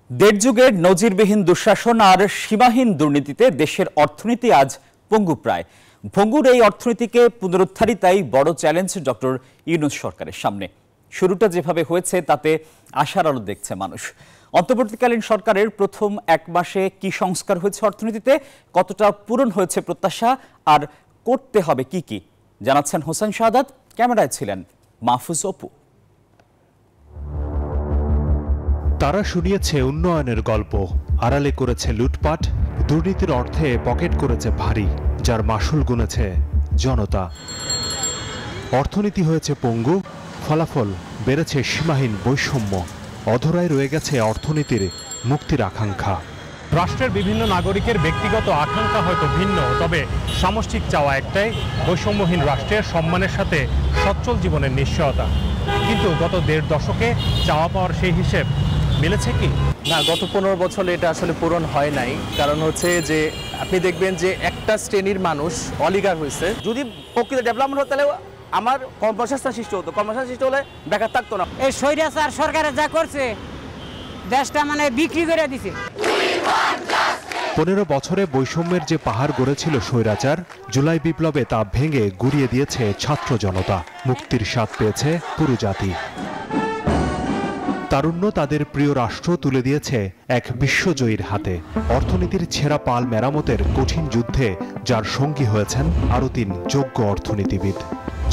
দেড় যুগের নজিরবিহীন দুঃশাসন আর সীমাহীন দুর্নীতিতে দেশের অর্থনীতি আজ পঙ্গুপ্রায়। ভঙ্গুর এই অর্থনীতিকে পুনরুদ্ধারই তাই বড় চ্যালেঞ্জ ডক্টর ইউনূস সরকারের সামনে। শুরুটা যেভাবে হয়েছে তাতে আশার আলো দেখছে মানুষ। অন্তর্বর্তীকালীন সরকারের প্রথম এক মাসে কি সংস্কার হয়েছে অর্থনীতিতে, কতটা পূরণ হয়েছে প্রত্যাশা, আর করতে হবে কি কি, জানাচ্ছেন হোসেন শাহাদাত। ক্যামেরায় ছিলেন মাহফুজ অপু। তারা শুনিয়েছে উন্নয়নের গল্প, আড়ালে করেছে লুটপাট, দুর্নীতির অর্থে পকেট করেছে ভারী, যার মাসুল গুনেছে জনতা। অর্থনীতি হয়েছে পঙ্গু, ফলাফল বেড়েছে সীমাহীন বৈষম্য, অধরায় রয়ে গেছে অর্থনীতির মুক্তির আকাঙ্ক্ষা। রাষ্ট্রের বিভিন্ন নাগরিকের ব্যক্তিগত আকাঙ্ক্ষা হয়তো ভিন্ন, তবে সামষ্টিক চাওয়া একটাই, বৈষম্যহীন রাষ্ট্রের সম্মানের সাথে সচ্ছল জীবনের নিশ্চয়তা। কিন্তু গত দেড় দশকে চাওয়া পাওয়ার সেই হিসেব মিলেছে কি? না, গত 15 বছরে এটা আসলে পূরণ হয় নাই। কারণ হচ্ছে যে আপনি দেখবেন যে একটা শ্রেণীর মানুষ অলিগার হয়েছে। যদি প্রকৃত ডেভেলপমেন্ট হতো তাহলে আমার কর্মসংস্থান সৃষ্টি হতো, কর্মসংস্থান সৃষ্টি হলে বেকার থাকতো না। এই স্বৈরাচার সরকারে যা করছে, দেশটা বিক্রি করে দিছে। 15 বছরে বৈষম্যের যে পাহাড় গড়েছিল স্বৈরাচার, জুলাই বিপ্লবে তা ভেঙে গুড়িয়ে দিয়েছে ছাত্র জনতা। মুক্তির স্বাদ পেয়েছে পুরো জাতি। তারুণ্য তাদের প্রিয় রাষ্ট্র তুলে দিয়েছে এক বিশ্বজয়ীর হাতে। অর্থনীতির ছেঁড়া পাল মেরামতের কঠিন যুদ্ধে যার সঙ্গী হয়েছেন আরও 3 যোগ্য অর্থনীতিবিদ,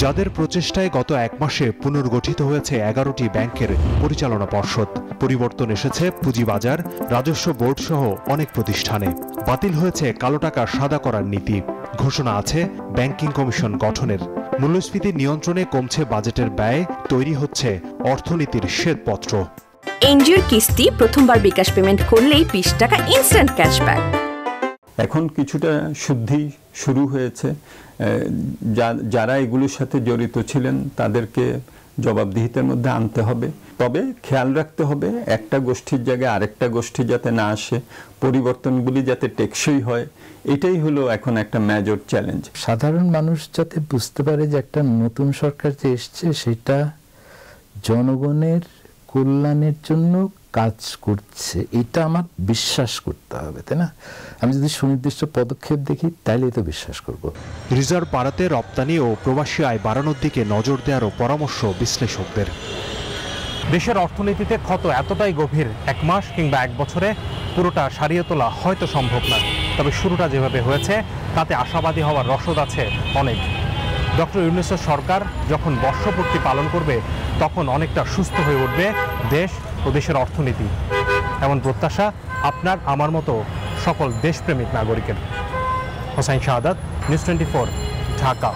যাদের প্রচেষ্টায় গত এক মাসে পুনর্গঠিত হয়েছে 11টি ব্যাংকের পরিচালনা পর্ষদ। পরিবর্তন এসেছে পুঁজিবাজার, রাজস্ব বোর্ড সহ অনেক প্রতিষ্ঠানে। বাতিল হয়েছে কালো টাকা সাদা করার নীতি। ঘোষণা আছে ব্যাংকিং কমিশন গঠনের। মূল্যস্ফীতি নিয়ন্ত্রণে কমছে বাজেটের ব্যয়, তৈরি হচ্ছে অর্থনীতির শ্বেতপত্র। এনজিওর কিস্তি প্রথমবার বিকাশ পেমেন্ট করলেই 20 টাকা ইনস্ট্যান্ট ক্যাশব্যাক। এখন কিছুটা শুদ্ধি শুরু হয়েছে। যারা এগুলোর সাথে জড়িত ছিলেন তাদেরকে জবাবদিহিতার মধ্যে আনতে হবে। তবে খেয়াল রাখতে হবে একটা গোষ্ঠীর জায়গায় আরেকটা গোষ্ঠী যাতে না আসে, পরিবর্তনগুলি যাতে টেকসই হয়, এটাই হলো এখন একটা মেজর চ্যালেঞ্জ। সাধারণ মানুষ যাতে বুঝতে পারে যে একটা নতুন সরকার যে এসছে সেটা জনগণের কল্যাণের জন্য কাজ করছে, এটা আমার বিশ্বাস করতে হবে, তাই না? আমি যদি সুনির্দিষ্ট পদক্ষেপ দেখি তাহলে তো বিশ্বাস করব। রিজার্ভ বাড়াতে রপ্তানি ও প্রবাসী আয় বাড়ানোর দিকে নজর দেওয়ারও পরামর্শ বিশ্লেষকদের। দেশের অর্থনীতিতে ক্ষত এতটাই গভীর, 1 মাস কিংবা 1 বছরে পুরোটা সারিয়ে তোলা হয়তো সম্ভব না। তবে শুরুটা যেভাবে হয়েছে তাতে আশাবাদী হওয়ার রসদ আছে অনেক। ডক্টর ইউনূসের সরকার যখন বর্ষপূর্তি পালন করবে তখন অনেকটা সুস্থ হয়ে উঠবে দেশ ও দেশের অর্থনীতি, এমন প্রত্যাশা আপনার আমার মতো সকল দেশপ্রেমিক নাগরিকের। হোসেন শাহাদাত, নিউজ 24, ঢাকা।